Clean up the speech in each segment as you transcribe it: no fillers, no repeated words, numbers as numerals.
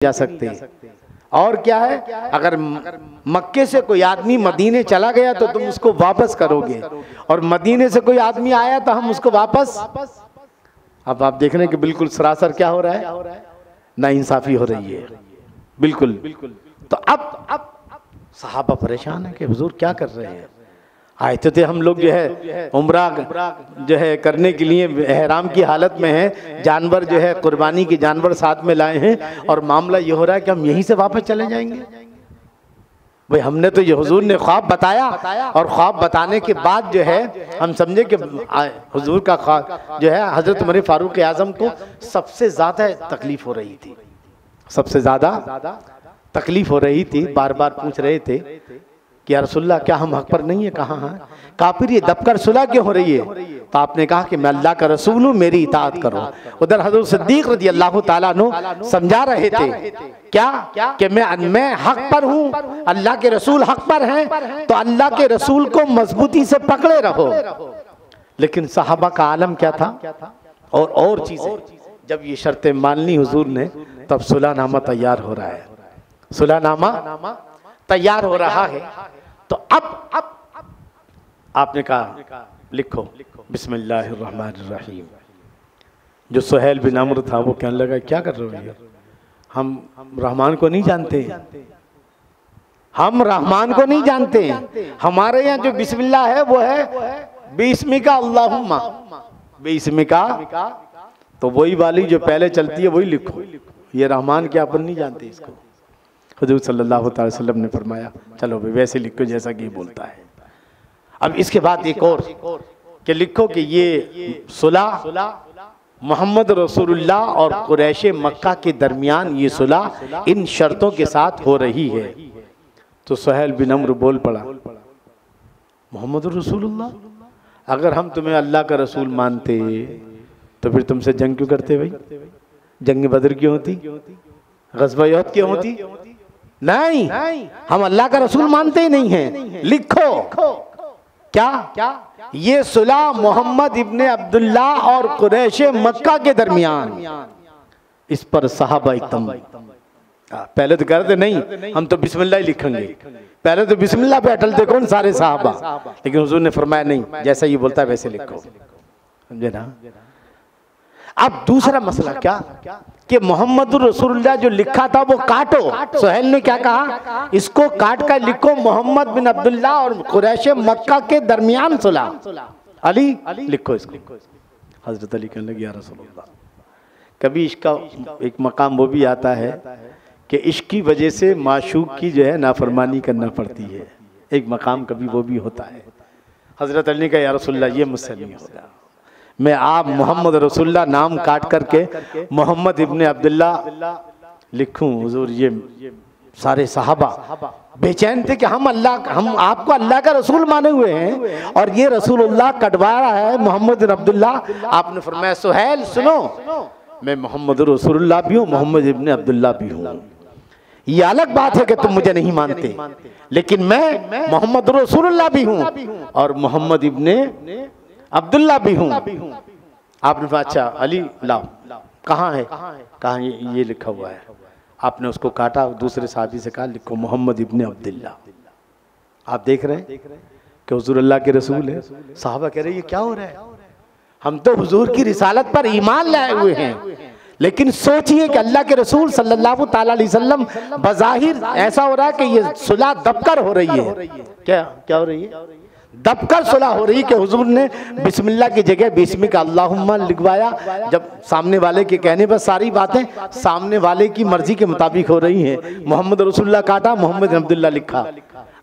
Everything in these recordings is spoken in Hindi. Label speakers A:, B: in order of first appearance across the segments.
A: जा सकते। और क्या है, अगर मक्के से कोई आदमी मदीने चला गया तो तुम उसको वापस करोगे, और मदीने से कोई आदमी आया तो हम उसको वापस। अब आप देख रहे हैं कि बिल्कुल सरासर क्या हो रहा है, नाइंसाफी हो रही है बिल्कुल। तो अब सहाबा परेशान है कि हुजूर क्या कर रहे हैं। आए थे हम लोग जो है उम्रा जो है करने के लिए एहराम की हालत में है, जानवर जो है कुर्बानी के जानवर साथ में लाए हैं, और मामला ये हो रहा है कि हम यहीं से वापस चले जाएंगे। भाई हमने तो ये हुजूर ने ख्वाब बताया, और ख्वाब बताने के बाद जो है हम समझे कि हुजूर का ख्वाब जो है हजरत उमर फारूक आजम को सबसे ज्यादा तकलीफ हो रही थी, सबसे ज्यादा तकलीफ हो रही थी। बार बार पूछ रहे थे कि या रसूलल्लाह क्या हम हक पर नहीं है, कहाँ हैं काफिर, ये दबकर सुलह क्यों हो रही है। तो आपने कहा कि मैं अल्लाह का रसूल हूँ, मेरी इताअत करो। उधर हज़रत सिद्दीक रज़ी अल्लाह ताला अन्हु समझा रहे थे क्या कि मैं हक पर हूँ, अल्लाह के रसूल हक पर हैं, तो अल्लाह के रसूल को मजबूती से पकड़े रहो। लेकिन सहाबा का आलम क्या था, और चीजें जब ये शर्तें मान ली हुजूर ने, तब सुलहनामा तैयार हो रहा है, सुलहनामा तैयार हो रहा है। तो अब आपने कहा लिखो बिस्मिल्लाहिर्रहमानिर्रहीम। जो सुहेल बिन अम्र था वो कहने लगा क्या कर रहे हो, हम रहमान को नहीं जानते, हम रहमान को नहीं जानते। हमारे यहाँ जो बिस्मिल्लाह है वो है बिस्मिका अल्लाहुम्मा, बिस्मिका, तो वही वाली जो पहले चलती है वही लिखो। ये रहमान क्या अपन नहीं जानते इसको। हुजूर सल्लल्लाहु अलैहि वसल्लम ने फरमाया चलो भाई वैसे लिखो जैसा कि बोलता है। अब इसके बाद एक और कि लिखो कि ये सुलह मोहम्मद रसूलुल्लाह और कुरैश मक्का के दरमियान ये सुलह इन शर्तों के साथ हो रही है। तो सुहेल बिन अम्र बोल पड़ा, मोहम्मद रसूलुल्लाह, अगर हम तुम्हें अल्लाह का रसूल मानते तो फिर तुमसे जंग क्यों करते भाई, जंग बदर क्यों होती, ग़ज़वा उहद क्यों होती। नहीं, हम अल्लाह का रसूल मानते ही नहीं हैं। लिखो क्या ये सुलह मोहम्मद इब्ने अब्दुल्ला और कुरैश मक्का के दरमियान। इस पर सहाबा एकदम पहले तो कह रहे थे नहीं हम तो बिस्मिल्लाह ही लिखेंगे, पहले तो बिस्मिल्लाह पे अटल थे कौन सारे सहाबा, लेकिन हुजूर ने फरमाया नहीं जैसा ये बोलता है वैसे लिखो, समझे ना। अब दूसरा मसला क्या कि मोहम्मद रसूलुल्लाह जो लिखा था वो काटो। सुहेल ने क्या कहा, इसको काट कर लिखो मोहम्मद बिन अब्दुल्ला और कुरैश मक्का के दरमियान सुलह। अली लिखो इसको। हजरत अली कहने लगे या रसूलुल्लाह, कभी इसका एक मकाम वो भी आता है कि इश्क की वजह से माशूक की जो है नाफरमानी करना पड़ती है, एक मकाम कभी वो भी होता है। हजरत अली ने कहा या रसूलुल्लाह ये मुझसे नहीं होगा, मैं आप मोहम्मद रसूलुल्लाह नाम काट करके मोहम्मद इब्ने अब्दुल्ला लिखूं। हुजूर ये सारे सहाबा बेचैन थे कि हम आपको अल्लाह का रसूल माने हुए हैं और ये रसूलुल्लाह कटवा रहा है मोहम्मद इब्ने अब्दुल्ला। आपने फरमाया सुहेल सुनो, मैं मोहम्मद रसूलुल्लाह भी हूँ, मोहम्मद इब्ने अब्दुल्ला भी हूँ। ये अलग बात है कि तुम मुझे नहीं मानते, लेकिन मैं मोहम्मद रसूलुल्लाह भी हूँ और मोहम्मद इब्ने अब्दुल्ला भी हूँ। आपने कहा अच्छा अली लाओ, कहाँ है, कहाँ ये लिखा हुआ है। आपने उसको काटा, दूसरे साथी से कहा लिखो मोहम्मद इब्ने अब्दुल्ला। आप देख रहे हैं कि हुजूर अल्लाह के रसूल है। साहबा कह रहे ये क्या हो रहा है, हम तो हुजूर की रिसालत पर ईमान लाए हुए हैं, लेकिन सोचिए कि अल्लाह के रसूल सल्लल्लाहु ताला अलैहि वसल्लम बज़ाहिर ऐसा हो रहा है कि ये सुलह दबकर हो रही है। क्या हो रही है, दबकर सुलह हो रही कि हुजूर ने बिस्मिल्लाह की जगह बिस्मिका अल्लाहुम्मा लिखवाया। जब सामने वाले के कहने पर सारी बातें सामने वाले की मर्जी के मुताबिक हो रही हैं। मोहम्मद रसूलुल्लाह काटा, मोहम्मद अब्दुल्ला लिखा।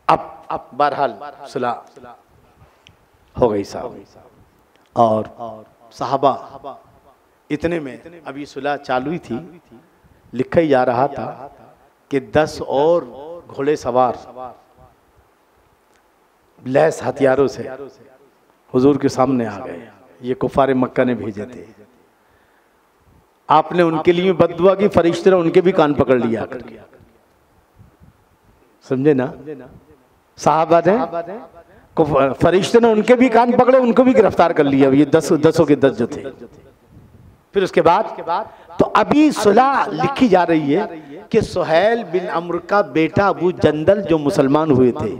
A: अब बहरहाल सुलह हो गई साहब, और सहाबा इतने में अभी सुलह चालू ही थी, लिखा ही जा रहा था कि 10 और घोड़े सवार लैस हथियारों से हुजूर के सामने आ गए। ये कुफार मक्का ने भेजे थे। आपने उनके लिए बद्दुआ की, फरिश्ते ने उनके भी कान पकड़ लिया करके, समझे ना। साहबा ने फरिश्ते ने उनके भी कान पकड़े, उनको भी गिरफ्तार कर लिया। ये 10 के 10 जो थे। फिर उसके बाद तो अभी सुलह लिखी जा रही है कि सुहैल बिन अम्र का बेटा अबू जंदल जो मुसलमान हुए थे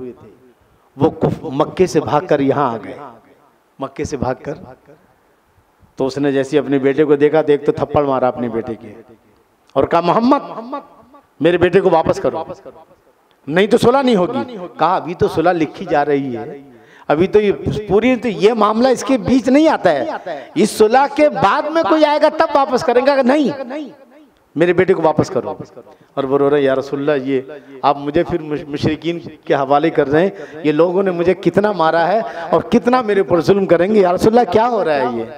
A: वो मक्के से भागकर यहाँ आ गए। मक्के से भागकर तो उसने जैसे अपने बेटे को देखा तो एक तो थप्पड़ मारा अपने बेटे के और कहा मोहम्मद मेरे बेटे को वापस करो, नहीं तो सुलह नहीं होगी। कहा अभी तो सुलह लिखी जा रही है, अभी तो ये पूरी तो ये मामला इसके बीच नहीं आता है, इस सुलह के बाद में कोई आएगा तब वापस करेंगे। नहीं, मेरे बेटे को वापस करो। और वो रो रहे या रसूलल्लाह ये आप मुझे फिर मुशरिकीन के हवाले कर रहे हैं, ये लोगों ने मुझे कितना मारा है और कितना मेरे ऊपर जुल्म करेंगे, या रसूलल्लाह क्या हो रहा है ये।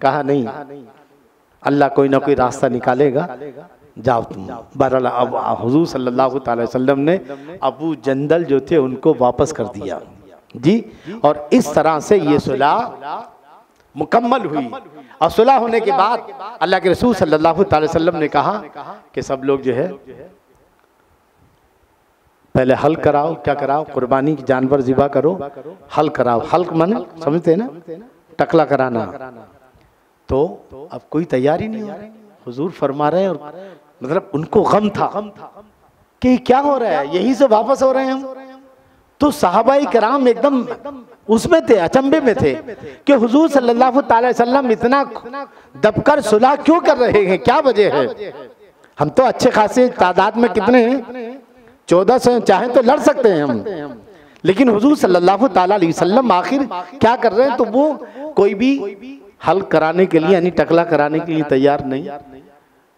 A: कहा नहीं, अल्लाह कोई ना कोई रास्ता निकालेगा, जाओ तुम। बहरहाल अब हुजूर सल्लल्लाहु अलैहि वसल्लम ने अबू जंदल जो थे उनको वापस कर दिया जी। और इस तरह से ये सुलह मुकम्मल हुई। और सुलह होने के बाद अल्लाह के रसूल सल्लल्लाहु अलैहि वसल्लम ने कहा कि सब लोग जो है पहले हल कराओ, क्या कराओ, कुर्बानी की जानवर ज़िबा करो, हल कराओ। हल माने समझते हैं ना, टकला कराना। तो अब कोई तैयारी नहीं हो रही, हुजूर फरमा रहे हैं और मतलब उनको गम था कि क्या हो रहा है, यहीं से वापस हो रहे हैं हम। तो सहाबाई कराम एकदम उसमें थे, अचंभे में थे कि हुजूर सल्लल्लाहु अलैहि वसल्लम इतना दबकर सुलह क्यों कर रहे हैं, क्या वजह है। हम तो अच्छे खासे तादाद में कितने हैं, 1400 चाहे तो लड़ सकते हैं हम, लेकिन हुजूर सल्लल्लाहु अलैहि वसल्लम आखिर क्या कर रहे हैं। तो वो कोई भी हल कराने के लिए यानी टकला कराने के लिए तैयार नहीं।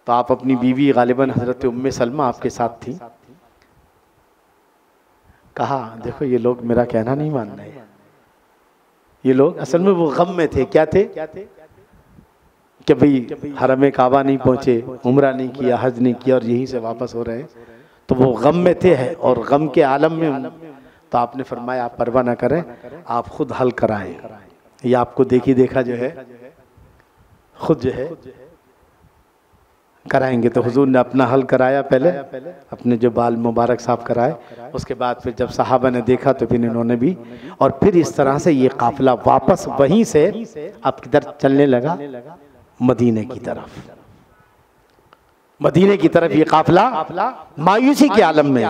A: तो आप अपनी बीवी गालिबन हजरत उम्मे सलमा आपके साथ थी। कहा देखो ये लोग मेरा कहना नहीं मान रहे, ये लोग असल में वो गम में थे। क्या थे कि भाई हरम काबा नहीं पहुंचे, उम्रा नहीं किया, हज नहीं किया और यहीं से वापस हो रहे हैं। तो वो गम में थे और गम के आलम में। तो आपने फरमाया आप परवाह ना करें, आप खुद हल कराएं। ये आपको देखी देखा जो है खुद जो है कराएंगे। तो हुजूर ने अपना हल कराया, पहले अपने जो बाल मुबारक साफ कराए, उसके बाद फिर जब सहाबा ने देखा तो फिर इन्होंने भी, और फिर इस तरह से ये काफिला वापस वहीं से अब किधर चलने लगा, मदीने की तरफ। मदीने की तरफ ये काफिला मायूसी के आलम में,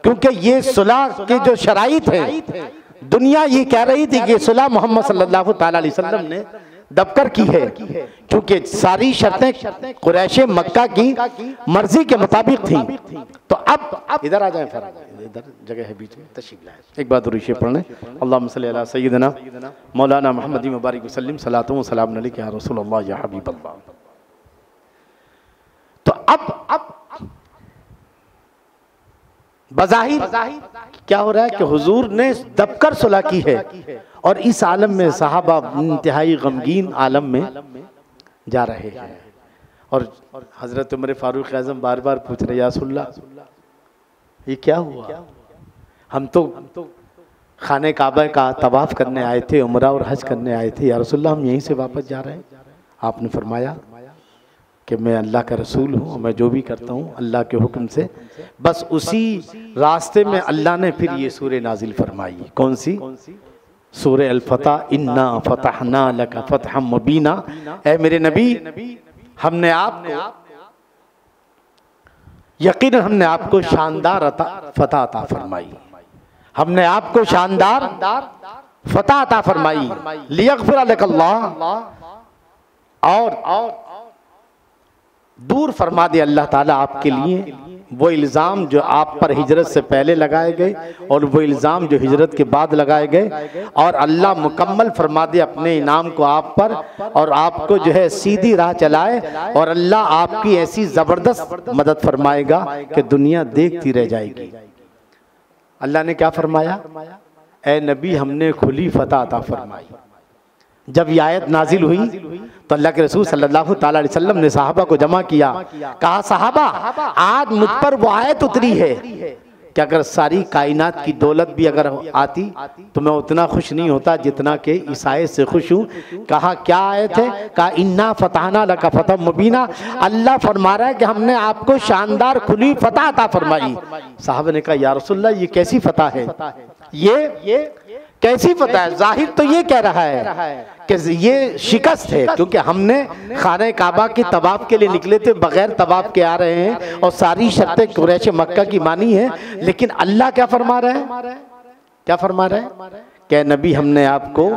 A: क्योंकि ये सुलह के जो शराइत हैं, दुनिया ये कह रही थी कि सुलह मोहम्मद सल्लल्लाहु अलैहि वसल्लम ने दबकर की है, क्योंकि सारी शर्तें कुरैश मक्का की मर्जी के मुताबिक थी। तो अब इधर आ जाएं, इधर जगह है बीच में, तशरीफ लाएं। एक बात और पढ़ने, अल्लाहुम्मा सल्ली अला सय्यिदना मौलाना मुहम्मद मुबारक वसल्लम सलातो व सलाम अलैका या रसूलल्लाह या हबीबल्लाह। तो अब बज़ाहिर क्या हो रहा है कि हुजूर ने दबकर सुलह की है, और इस आलम में सहाबा इंतहाई गमगीन आलम में जा रहे हैं। और हजरत उमर फारूक आज़म बार बार पूछ रहे या रसूलल्लाह ये क्या हुआ, हम तो खाने काबा का तवाफ करने आए थे, उमरा और हज करने आए थे, या रसूलल्लाह हम यहीं से वापस जा रहे हैं। आपने फरमाया कि मैं अल्लाह का रसूल हूँ, मैं जो भी करता हूँ अल्लाह के हुक्म से। बस उसी रास्ते में अल्लाह ने फिर ये सूरह नाजिल फरमाई। कौन सी? सूरह अल-फतह, इन्ना फतहना लका फतहम मुबीना। ऐ मेरे नबी, हमने आपको यकीनन हमने आपको शानदार फतह अता फरमाई, हमने आपको शानदार फतह अता फरमाई। लियगफिर लकल्लाह, और दूर फरमा दे अल्लाह ताला आपके लिए वो इल्ज़ाम जो आप पर हिजरत से पहले लगाए गए और वो इल्ज़ाम जो हिजरत के बाद लगाए गए, और अल्लाह मुकम्मल फरमा दे अपने इनाम को आप पर, और आपको जो है सीधी राह चलाए, और अल्लाह आपकी ऐसी ज़बरदस्त मदद फरमाएगा कि दुनिया देखती रह जाएगी। अल्लाह ने क्या फरमाया? ए नबी, हमने खुली फतह अता फरमाई। जब ये आयत नाजिल हुई तो अल्लाह के रसूल सल्लल्लाहु अलैहि वसल्लम ने सहाबा को जमा किया, कहा सहाबा आज मुझ पर वो आयत उतरी है कि अगर सारी कायनात की दौलत भी अगर आती तो मैं उतना खुश नहीं होता जितना कि इस आयत से खुश हूँ। कहा क्या आयत है? कहा इन्ना फतहना लका फतह मुबीना। अल्लाह फरमा रहा है कि हमने आपको शानदार खुली फतह अता फरमाई। साहब ने कहा या रसूलल्लाह ये कैसी फतह है, ये कैसी फतह है? जाहिर तो ये कह रहा है कि ये शिकस्त है, क्योंकि हमने खाने काबा के तवाफ के लिए निकले थे, बगैर तवाफ के आ रहे हैं और सारी शर्तें कुरैश मक्का की मानी है। लेकिन अल्लाह क्या फरमा रहा है, क्या फरमा रहा है कि नबी हमने आपको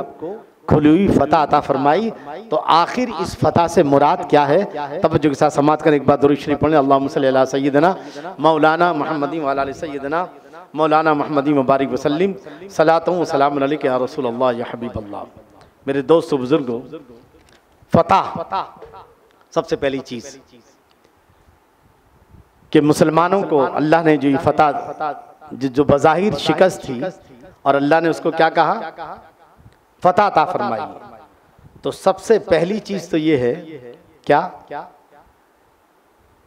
A: खुली हुई फतह अता फरमाई। तो आखिर इस फतह से मुराद क्या है, तवज्जो के साथ समाअत कर एक बार दुरूद शरीफ पढ़ें। अल्लाहुम्मा सल्ली अला सय्यिदना मौलाना मुहम्मदी व अला सय्यिदना मौलाना मुहम्मदी मुबारक वसल्लम सलातु व सलामुन अलैका या रसूल अल्लाह या हबीब अल्लाह। मेरे दोस्तों बुजुर्गों, फतह सबसे पहली चीज कि मुसलमानों को अल्लाह ने जो फतह जो बज़ाहिर शिकस्त थी और अल्लाह ने उसको क्या कहा, फतह अता फरमाई। तो सबसे पहली चीज तो ये है क्या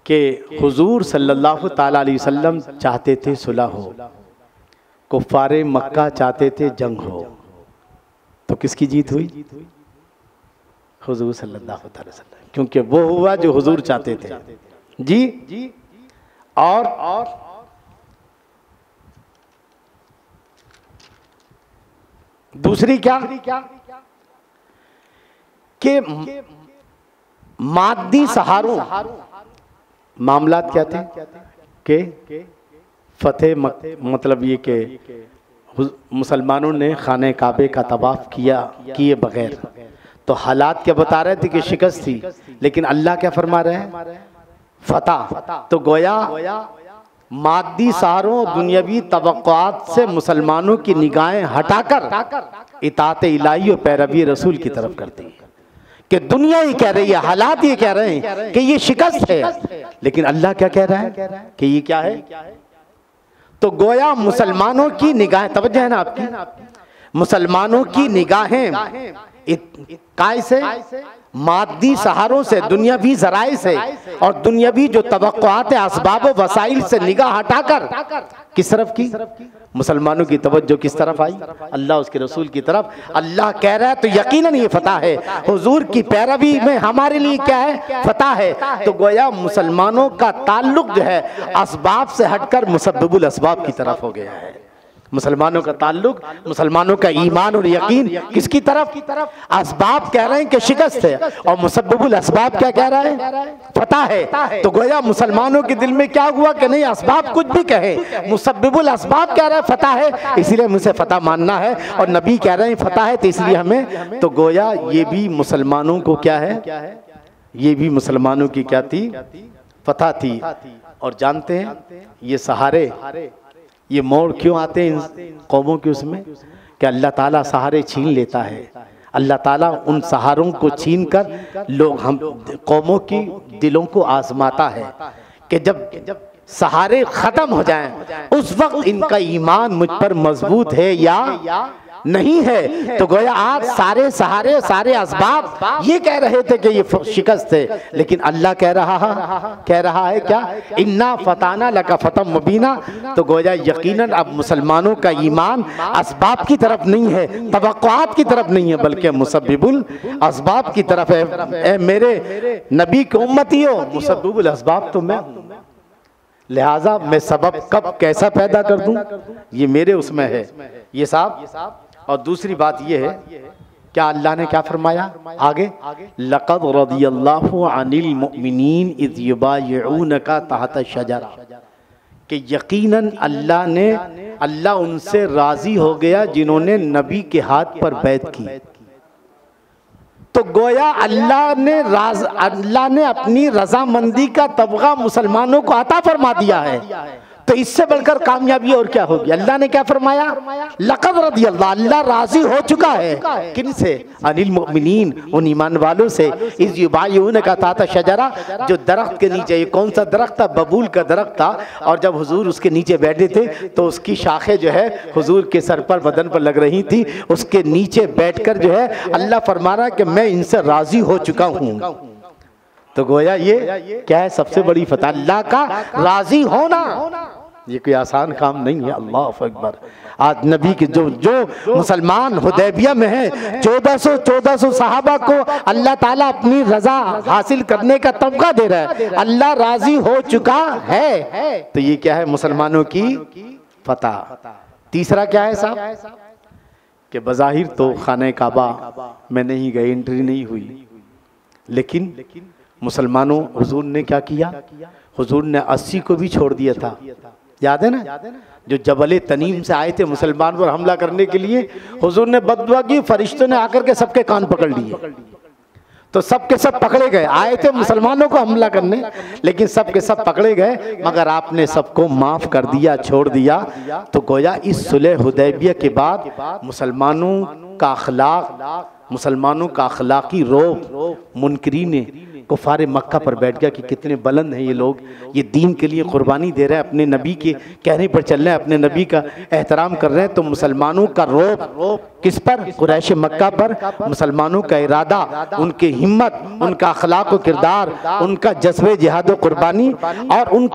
A: कि हुजूर सल्लल्लाहु ताला अलैहि वसल्लम चाहते थे सुलह हो, कुफ्फारे मक्का चाहते थे जंग हो। तो किसकी जीत हुई, हुजूर सल्लल्लाहु ताला अलैहि वसल्लम, क्योंकि वो हुआ जो हुजूर चाहते थे जी। और दूसरी क्या कि मादी सहारों मामलात क्या थे कि फतेह मतलब ये कि मुसलमानों ने खाने काबे का तवाफ किए बगैर। तो हालात क्या बता रहे थे कि शिकस्त थी, लेकिन अल्लाह क्या फरमा रहे हैं, फतह। तो गोया मादी सहारों दुनियावी तवक्कुआत से मुसलमानों की निगाहें हटाकर इताअत इलाही और पैरवी रसूल की तरफ करती है कि दुनिया ही कह रही है, हालात ये कह रहे हैं कि ये शिकस्त है, लेकिन अल्लाह क्या कह रहा है कि ये क्या है। तो गोया मुसलमानों की निगाहें, तवज्जो है ना आपकी, मुसलमानों की निगाहें काय से, मादी सहारों से, दुनियावी जराए से और दुनियावी जो तवक्कुआत असबाब व वसाइल से निगाह हटाकर किस तरफ की, मुसलमानों की तवज्जो किस तरफ आई, अल्लाह उसके रसूल की तरफ। अल्लाह कह रहा है तो यकीनन ये फतह है, हुजूर की पैरवी में हमारे लिए क्या है, फतह है। तो गोया मुसलमानों का ताल्लुक जो है असबाब से हटकर मुसब्बिबुल असबाब की तरफ हो गया है। मुसलमानों का ताल्लुक, मुसलमानों का ईमान और यकीन किसकी तरफ, असबाब कह रहे हैं कि शिकस्त है और मुसब्बिबुल असबाब क्या कह रहा है, फतह है। तो गोया मुसलमानों के दिल में क्या हुआ कि नहीं, असबाब कुछ भी कहे, मुसब्बिबुल असबाब कह रहा है फतह है, इसलिए मुझे फतह मानना है, और नबी कह रहे हैं फतह है तो इसलिए हमें। तो गोया ये भी मुसलमानों को क्या है, ये भी मुसलमानों की क्या थी, फतह थी। और जानते हैं ये सहारे, ये मोड़ क्यों आते हैं इन कौमों के उसमें, कि अल्लाह ताला सहारे छीन लेता है। अल्लाह ताला उन सहारों को छीन कर लोग हम कौमों की दिलों को आजमाता है कि जब सहारे खत्म हो जाएं उस वक्त इनका ईमान मुझ पर मजबूत है या नहीं है। तो गोया आज सारे सहारे, सारे असबाब ये कह रहे थे कि ये शिकस्त है, लेकिन अल्लाह कह रहा है क्या, इन्ना फताना लका फतम मुबीना। तो गोया यकीनन अब मुसलमानों का ईमान असबाब की तरफ नहीं है, तवक्कुआत की तरफ नहीं है, बल्कि मुसब्बिबुल असबाब की तरफ है। मेरे नबी की उम्मती हो, मुसब्बिबुल असबाब तो मैं हूं, लिहाजा मैं सबब कब कैसा पैदा कर दूं ये मेरे उसमें है, ये साहब। और दूसरी बात ये है, क्या अल्लाह ने क्या फरमाया आगे, लक़द रज़ियल्लाहु अनिल मुमिनीन इज़ युबायिऊनका तहत शजरा, कि यकीनन अल्लाह उनसे राजी हो गया जिन्होंने नबी के हाथ पर बैत की। तो गोया अल्लाह ने अपनी रजामंदी का तबगा मुसलमानों को अता फरमा दिया है। तो इससे बढ़कर कामयाबी और क्या होगी। अल्लाह ने क्या फरमाया, लक़द रज़ियल्लाहु, अल्लाह राजी हो चुका है किन से, अनिल मुमिनीन, उन ईमान वालों से, इज़ युबायिऊनका तहत शजरा, जो दरख्त के नीचे, ये कौन सा दरख्त था, बबूल का दरख्त था, और जब हुजूर उसके नीचे बैठे थे तो उसकी शाखें जो है हुजूर के सर पर, बदन पर लग रही थी, उसके नीचे बैठकर जो है अल्लाह फरमा रहा कि मैं इनसे राजी हो चुका हूँ। तो गोया ये क्या है, सबसे बड़ी फतह, अल्लाह का राजी होना। ये कोई आसान काम नहीं है। अल्लाह अकबर। आज नबी के जो मुसलमान हुदैबिया में हैं, 1400 सहाबा को अल्लाह ताला अपनी रजा हासिल करने का तमगा दे रहा है, अल्लाह राजी हो चुका है। तो ये क्या है, मुसलमानों की फतह। तीसरा क्या है साहब, कि बज़ाहिर तो खाने काबा में नहीं गए, एंट्री नहीं हुई, लेकिन मुसलमानों हुजूर ने क्या किया, हुजूर ने 80 को भी छोड़ दिया था। याद है ना, जो जबल तनीम से आए थे मुसलमान पर हमला करने के लिए, हुजूर ने बददुआ की, फरिश्तों ने आकर के सबके कान पकड़ लिए, तो सब के सब पकड़े गए। आए थे मुसलमानों को हमला करने, लेकिन सब के सब पकड़े गए, मगर आपने सबको माफ कर दिया, छोड़ दिया। तो गोया इस सुलह हुदैबिया के बाद मुसलमानों का अखलाक, मुसलमानों का अखलाकी रोब मुनकरीन कुफार मक्का पर बैठ गया कि कितने बुलंद हैं ये लोग, ये दीन के लिए कुर्बानी दे रहे हैं, अपने नबी के कहने पर चल रहे हैं, अपने नबी का एहतराम कर रहे हैं। तो मुसलमानों का रोब किस पर, कुरैश मक्का पर। मुसलमानों का इरादा, उनकी हिम्मत, उनका अखलाक व किरदार, उनका जज्बे जिहाद व कुर्बानी और उन